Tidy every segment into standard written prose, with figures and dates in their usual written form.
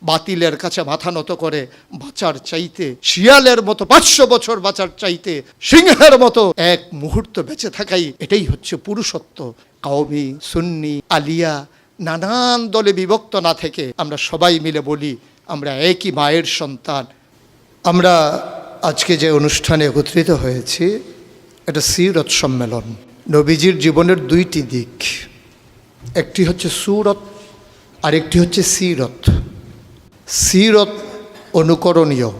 বাতিলের কাছে মাথা নত করে বাঁচার চাইতে, শিয়ালের মতো 500 বছর বাঁচার চাইতে সিংহের মতো এক মুহূর্ত বেঁচে থাকাই, এটাই হচ্ছে পুরুষত্ব। কওমি, সুন্নি, আলিয়া নানান দলে বিভক্ত না থেকে আমরা সবাই মিলে বলি আমরা একই মায়ের সন্তান। আমরা আজকে যে অনুষ্ঠানে একত্রিত হয়েছি এটা সিরত সম্মেলন। নবীজির জীবনের দুইটি দিক, একটি হচ্ছে সুরত আর একটি হচ্ছে সিরত। সিরত অনুকরণীয়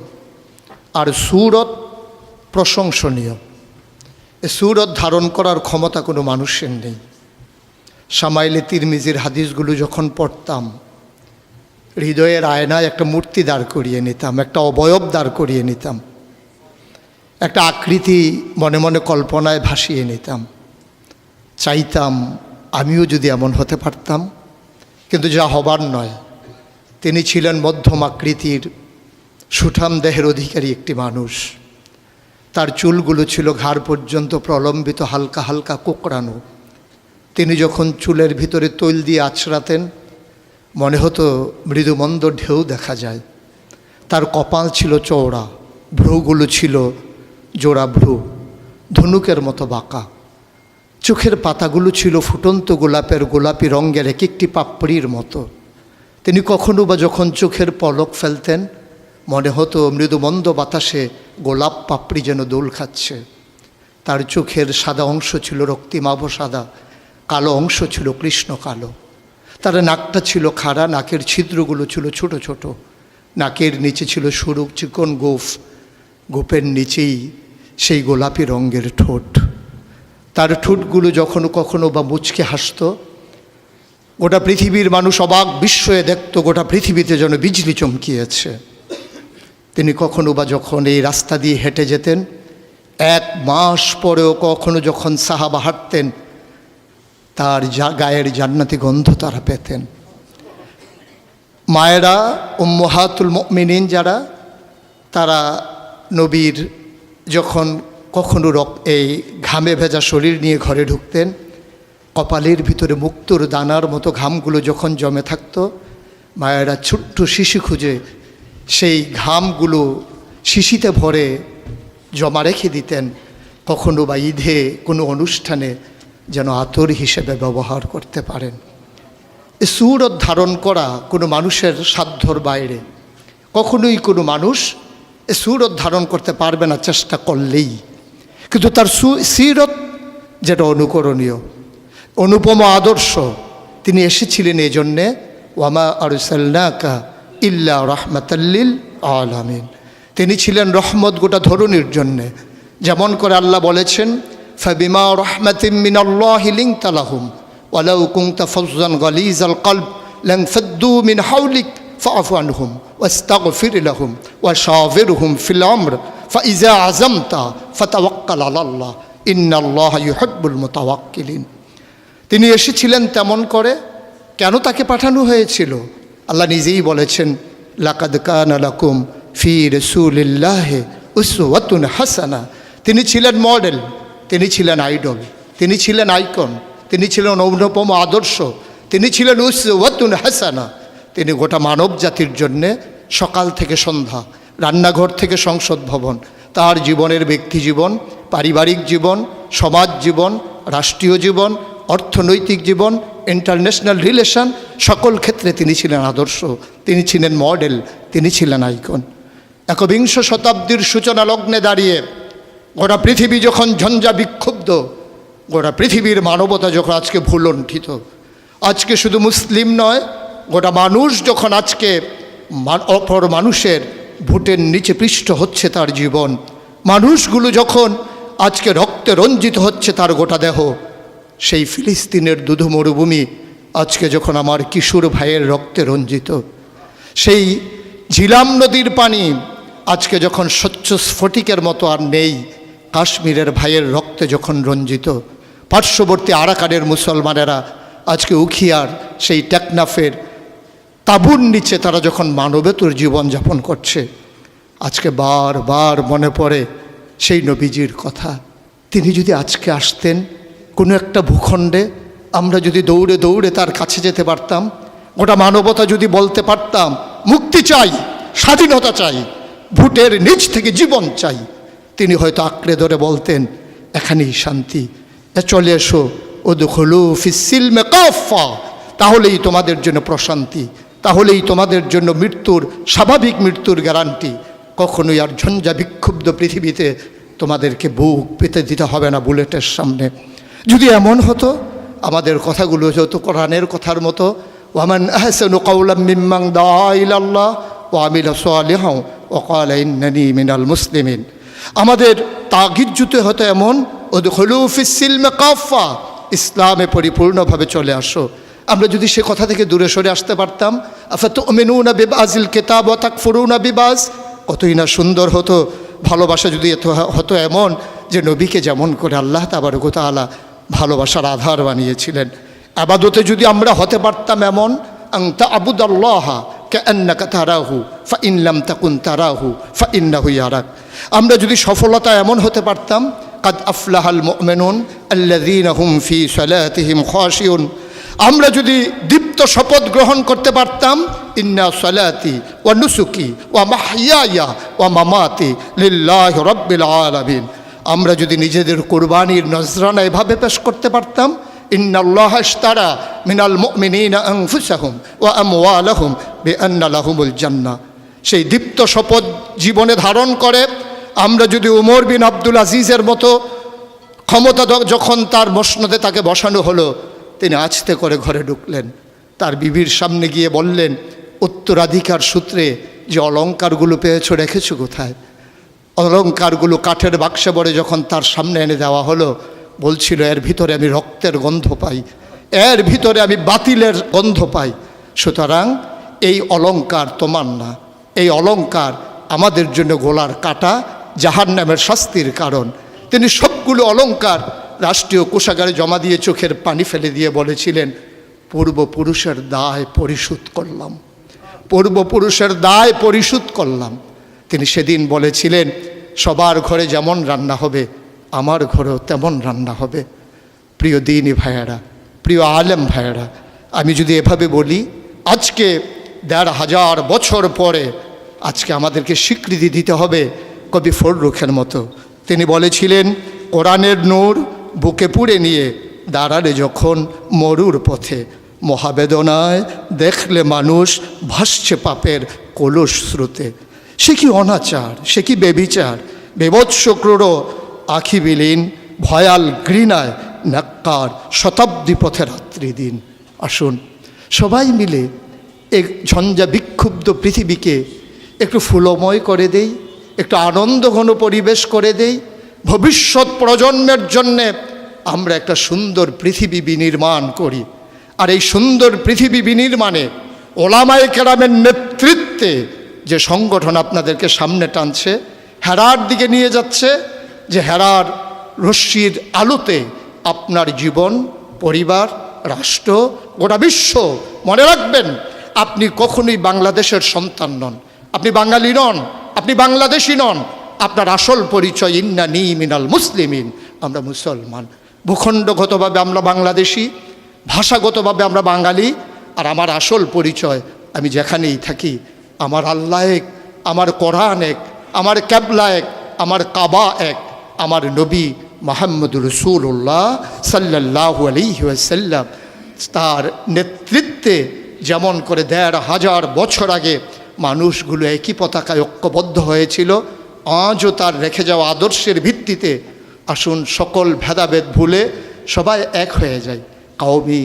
আর সুরত প্রশংসনীয়। এ সুরত ধারণ করার ক্ষমতা কোনো মানুষের নেই। শামাইলে তিরমিজির হাদিসগুলো যখন পড়তাম, হৃদয়ের আয়নায় একটা মূর্তি দাঁড় করিয়ে নিতাম, একটা অবয়ব দাঁড় করিয়ে নিতাম, একটা আকৃতি মনে মনে কল্পনায় ভাসিয়ে নিতাম। চাইতাম আমিও যদি এমন হতে পারতাম, কিন্তু যা হবার নয়। তিনি ছিলেন মধ্যম আকৃতির সুঠাম দেহের অধিকারী একটি মানুষ। তার চুলগুলো ছিল ঘাড় পর্যন্ত প্রলম্বিত, হালকা হালকা কোঁকড়ানো। তিনি যখন চুলের ভিতরে তৈল দিয়ে আছড়াতেন মনে হতো মৃদুমন্দ ঢেউ দেখা যায়। তার কপাল ছিল চওড়া, ভ্রুগুলো ছিল জোড়া ভ্রু, ধনুকের মতো বাঁকা। চোখের পাতাগুলো ছিল ফুটন্ত গোলাপের গোলাপি রঙের এক একটি পাপড়ির মতো। তিনি কখনো বা যখন চোখের পলক ফেলতেন মনে হতো মৃদুমন্দ বাতাসে গোলাপ পাপড়ি যেন দোল খাচ্ছে। তার চোখের সাদা অংশ ছিল রক্তিমাভ সাদা, কালো অংশ ছিল কৃষ্ণ কালো। তার নাকটা ছিল খাড়া, নাকের ছিদ্রগুলো ছিল ছোট ছোট। নাকের নিচে ছিল সরু চিকন গোঁফ, গোঁফের নিচেই সেই গোলাপি রঙের ঠোঁট। তার ঠোঁটগুলো যখন কখনো বা মুচকে হাসত, গোটা পৃথিবীর মানুষ অবাক বিস্ময়ে দেখত গোটা পৃথিবীতে যেন বিজলি চমকিয়েছে। তিনি কখনো বা যখন এই রাস্তা দিয়ে হেঁটে যেতেন, 1 মাস পরেও কখনো যখন সাহাবা হাঁটতেন, তার গায়ের জান্নাতি গন্ধ তারা পেতেন। মায়েরা উম্মাহাতুল মুমিনিন যারা, তারা নবীর যখন কখনো এই ঘামে ভেজা শরীর নিয়ে ঘরে ঢুকতেন, কপালের ভিতরে মুক্তোর দানার মতো ঘামগুলো যখন জমে থাকতো, মায়েরা ছোট্ট শিশি খুঁজে সেই ঘামগুলো শিশিতে ভরে জমা রেখে দিতেন, কখনো বা ঈদে কোনো অনুষ্ঠানে যেন আতর হিসেবে ব্যবহার করতে পারেন। এ সুরত ধারণ করা কোনো মানুষের সাধ্যর বাইরে। কখনোই কোনো মানুষ এ সুরত ধারণ করতে পারবে না চেষ্টা করলেই। কিন্তু তার সিরত যেটা অনুকরণীয়, অনুপম আদর্শ। তিনি এসেছিলেন এই জন্যে, ওয়ামা আরসালনাকা ইল্লা রাহমাতাল লিল আলামিন। তিনি ছিলেন রহমত গোটা ধরনীর জন্যে। যেমন করে আল্লাহ বলেছেন, ফাবিমা রাহমাতিম মিনাল্লাহি লিনতা লাহুম ওয়ালাউ কুনতা ফাজ্জান গালিজাল কলব লানফাদ্দু মিন হাওলিক ফাআফু আনহুম ওয়াস্তাগফির লাহুম ওয়াশাওিরহুম ফিল আমর ফাইজা আযামতা ফাতাওয়াক্কাল আলাল্লাহ ইন্নাল্লাহা ইউহিব্বুল মুতাওয়াক্কিলিন। তিনি এসেছিলেন তেমন করে। কেন তাকে পাঠানো হয়েছিল? আল্লাহ নিজেই বলেছেন, লাকাদ কানা লাকুম ফি রাসূলিল্লাহি উসওয়াতুন হাসানা। তিনি ছিলেন মডেল, তিনি ছিলেন আইডল, তিনি ছিলেন আইকন, তিনি ছিলেন অনুপম আদর্শ, তিনি ছিলেন উসওয়াতুন হাসানা। তিনি গোটা মানব জাতির জন্যে সকাল থেকে সন্ধ্যা, রান্নাঘর থেকে সংসদ ভবন, তার জীবনের ব্যক্তি জীবন, পারিবারিক জীবন, সমাজ জীবন, রাষ্ট্রীয় জীবন, অর্থনৈতিক জীবন, ইন্টারন্যাশনাল রিলেশন, সকল ক্ষেত্রে তিনি ছিলেন আদর্শ, তিনি ছিলেন মডেল, তিনি ছিলেন আইকন। 21 শতাব্দীর সূচনা লগ্নে দাঁড়িয়ে গোটা পৃথিবী যখন ঝঞ্ঝা বিক্ষুব্ধ, গোটা পৃথিবীর মানবতা যখন আজকে ভুলণ্ঠিত, আজকে শুধু মুসলিম নয়, গোটা মানুষ যখন আজকে অপর মানুষের ভোটের নিচে পৃষ্ঠ হচ্ছে তার জীবন, মানুষগুলো যখন আজকে রক্তে রঞ্জিত হচ্ছে তার গোটা দেহ, সেই ফিলিস্তিনের দুধু মরুভূমি আজকে যখন আমার কিশোর ভাইয়ের রক্তে রঞ্জিত, সেই ঝিলাম নদীর পানি আজকে যখন স্বচ্ছ স্ফটিকের মতো আর নেই, কাশ্মীরের ভাইয়ের রক্তে যখন রঞ্জিত, পার্শ্ববর্তী আরাকানের মুসলমানেরা আজকে উখিয়ার সেই টেকনাফের তাঁবুর নিচে তারা যখন মানবেতর জীবনযাপন করছে, আজকে বারবার মনে পড়ে সেই নবীজির কথা। তিনি যদি আজকে আসতেন কোনো একটা ভূখণ্ডে, আমরা যদি দৌড়ে দৌড়ে তার কাছে যেতে পারতাম, গোটা মানবতা যদি বলতে পারতাম মুক্তি চাই, স্বাধীনতা চাই, ভোটের নিচ থেকে জীবন চাই, তিনি হয়তো আঁকড়ে ধরে বলতেন এখানেই শান্তি, চলে এসো উদখুলু ফিস-সিলমি কাফা, তাহলেই তোমাদের জন্য প্রশান্তি, তাহলেই তোমাদের জন্য মৃত্যুর, স্বাভাবিক মৃত্যুর গ্যারান্টি। কখনোই আর ঝঞ্ঝা বিক্ষুব্ধ পৃথিবীতে তোমাদেরকে বুক পেতে দিতে হবে না বুলেটের সামনে। যদি এমন হতো, আমাদের কথাগুলো যত কোরআনের কথার মতো, ওয়ামান আহসানু কাওলাম মিম্মান দাআ ইলাল্লাহ ওয়া আমিলা সালিহান ওয়া ক্বালা ইন্নানী মিনাল মুসলিমিন, আমাদের তাগিদ জুতে হতো এমন উদখুলু ফিস-সিলমি কাফা, ইসলামে পরিপূর্ণভাবে চলে আসো। আমরা যদি সে কথা থেকে দূরে সরে আসতে পারতাম, আফাতুমিনুনা বিবাযিল কিতাব ওয়া তাকফুরুনা বিবাজ, কতই না সুন্দর হতো। ভালোবাসা যদি এত হতো এমন যে নবীকে যেমন করে আল্লাহ তাবারক ওয়া তাআলা ভালোবাসার আধার বানিয়েছিলেন, ইবাদতে যদি আমরা হতে পারতাম এমন, আন তা'বুদাল্লাহা কাআন্নাকা তারাহু ফাইন লাম তাকুন তারাহু ফাইন্নাহু ইয়ারাক, আমরা যদি সফলতা এমন হতে পারতাম, কাদ আফলাহাল মুমিনুন আল্লাযীনা হুম ফি সালাতিহিম খাশিউন, আমরা যদি দীপ্ত শপথ গ্রহণ করতে পারতাম, ইন্না সালাতি ওয়া নুসুকি ওয়া মাহইয়ায়া ওয়া মামাতি লিল্লাহি রাব্বিল আলামিন, আমরা যদি নিজেদের কুরবানির নজরানা এভাবে পেশ করতে পারতাম, ইন্নাল্লাহা ইশতারা মিনাল মুমিনিনা আনফুসাহুম ওয়া আমওয়ালাহুম বিআন্না লাহুমুল জান্নাহ, সেই দীপ্ত শপথ জীবনে ধারণ করে আমরা যদি উমর বিন আব্দুল আজিজের মতো ক্ষমতা যখন তার মসনদে তাকে বসানো হলো, তিনি আস্তে করে ঘরে ঢুকলেন, তার বিবির সামনে গিয়ে বললেন, উত্তরাধিকার সূত্রে যে অলংকারগুলো পেয়েছো রেখেছো কোথায়? অলংকারগুলো কাঠের বাক্সে ভরে যখন তার সামনে এনে দেওয়া হলো, বলছিল এর ভিতরে আমি রক্তের গন্ধ পাই, এর ভিতরে আমি বাতিলের গন্ধ পাই, সুতরাং এই অলংকার তোমার না, এই অলংকার আমাদের জন্য গোলার কাটা, জাহান্নামের শাস্তির কারণ। তিনি সবগুলো অলংকার রাষ্ট্রীয় কোষাগারে জমা দিয়ে চোখের পানি ফেলে দিয়ে বলেছিলেন, পূর্বপুরুষের দায় পরিশোধ করলাম, পূর্বপুরুষের দায় পরিশোধ করলাম। তিনি সেদিন বলেছিলেন, সবার ঘরে যেমন রান্না হবে আমার ঘরেও তেমন রান্না হবে। প্রিয় দিনী ভাইয়েরা, প্রিয় আলেম ভাইয়েরা, আমি যদি এভাবে বলি, আজকে ১৫০০ বছর পরে আজকে আমাদেরকে স্বীকৃতি দিতে হবে কবি ফররুখের মতো। তিনি বলেছিলেন, কোরআনের নূর বুকে পুড়ে নিয়ে দাঁড়ালে যখন মরুর পথে, মহাবেদনায় দেখলে মানুষ ভাসছে পাপের কলুষ স্রোতে, সে কি অনাচার, সে কি বেবিচার, বেভৎস ক্রূর আখি বিলীন, ভয়াল ঘৃণায় নাক্কার শতাব্দী পথে রাত্রি দিন। আসুন সবাই মিলে এক ঝঞ্ঝা বিক্ষুব্ধ পৃথিবীকে একটু ফুলময় করে দেই, একটু আনন্দঘন পরিবেশ করে দেই, ভবিষ্যৎ প্রজন্মের জন্যে আমরা একটা সুন্দর পৃথিবী বিনির্মাণ করি। আর এই সুন্দর পৃথিবী বিনির্মাণে ওলামায়ে কেরামের নেতৃত্বে যে সংগঠন আপনাদেরকে সামনে টানছে, হেরার দিকে নিয়ে যাচ্ছে, যে হেরার রশ্মির আলোতে আপনার জীবন, পরিবার, রাষ্ট্র, গোটা বিশ্ব, মনে রাখবেন আপনি কখনোই বাংলাদেশের সন্তান নন, আপনি বাঙালি নন, আপনি বাংলাদেশি নন, আপনার আসল পরিচয় ইন্নানী মিনাল মুসলিমিন, আমরা মুসলমান। ভূখণ্ডগতভাবে আমরা বাংলাদেশি, ভাষাগতভাবে আমরা বাঙালি, আর আমার আসল পরিচয় আমি যেখানেই থাকি আমার আল্লাহ এক, আমার কোরআন এক, আমার ক্যাবলা এক, আমার কাবা এক, আমার নবী মুহাম্মদুর রাসূলুল্লাহ সাল্লাল্লাহু আলাইহি ওয়াসাল্লাম তার নেতৃত্বে যেমন করে ১৫০০ বছর আগে মানুষগুলো একই পতাকায় ঐক্যবদ্ধ হয়েছিল, আজও তার রেখে যাওয়া আদর্শের ভিত্তিতে আসুন সকল ভেদাভেদ ভুলে সবাই এক হয়ে যায়। কওমি,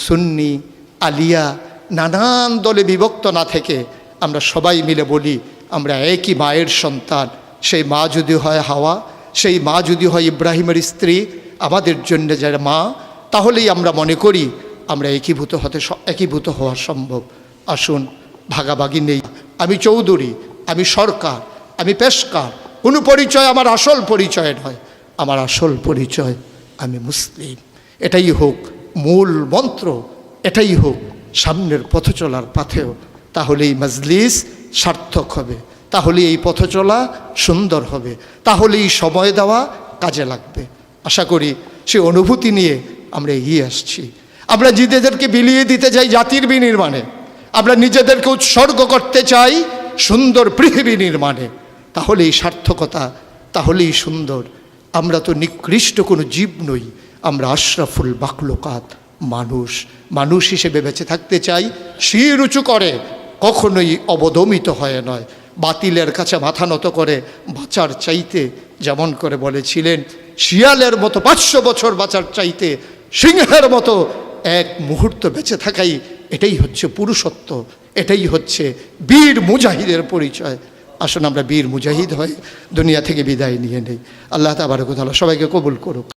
সুন্নি, আলিয়া, নানান দলে বিভক্ত না থেকে আমরা সবাই মিলে বলি আমরা একই মায়ের সন্তান। সেই মা যদি হয় হাওয়া, সেই মা যদি হয় ইব্রাহিমের স্ত্রী, আমাদের জন্য যারা মা, তাহলেই আমরা মনে করি আমরা একীভূত হওয়া সম্ভব। আসুন ভাগাভাগি নেই, আমি চৌধুরী, আমি সরকার, আমি পেশকার, কোনো পরিচয় আমার আসল পরিচয় নয়, আমার আসল পরিচয় আমি মুসলিম। এটাই হোক মূল মন্ত্র, এটাই হোক সামনের পথ চলার পাথেয়। তাহলেই মজলিস সার্থক হবে, তাহলে এই পথ চলা সুন্দর হবে, তাহলেই সময় দেওয়া কাজে লাগবে। আশা করি সে অনুভূতি নিয়ে আমরা এগিয়ে আসছি। আমরা জিদেদেরকে বিলিয়ে দিতে যাই জাতির বিনির্মাণে, আমরা নিজেদেরকে উৎসর্গ করতে চাই সুন্দর পৃথিবী নির্মাণে, তাহলেই সার্থকতা, তাহলেই সুন্দর। আমরা তো নিকৃষ্ট কোনো জীব নই, আমরা আশরাফুল মাখলুকাত, মানুষ হিসেবে বেঁচে থাকতে চাই, শির উঁচু করে, কখনোই অবদমিত হয়ে নয়, বাতিলের কাছে মাথা নত করে বাঁচার চাইতে, যেমন করে বলেছিলেন শিয়ালের মতো 500 বছর বাঁচার চাইতে সিংহের মতো এক মুহূর্ত বেঁচে থাকাই, এটাই হচ্ছে পুরুষত্ব, এটাই হচ্ছে বীর মুজাহিদের পরিচয়। আসুন আমরা বীর মুজাহিদ হয়ে দুনিয়া থেকে বিদায় নিয়ে নেই। আল্লাহ তাবারক ওয়া তাআলা সবাইকে কবুল করুক।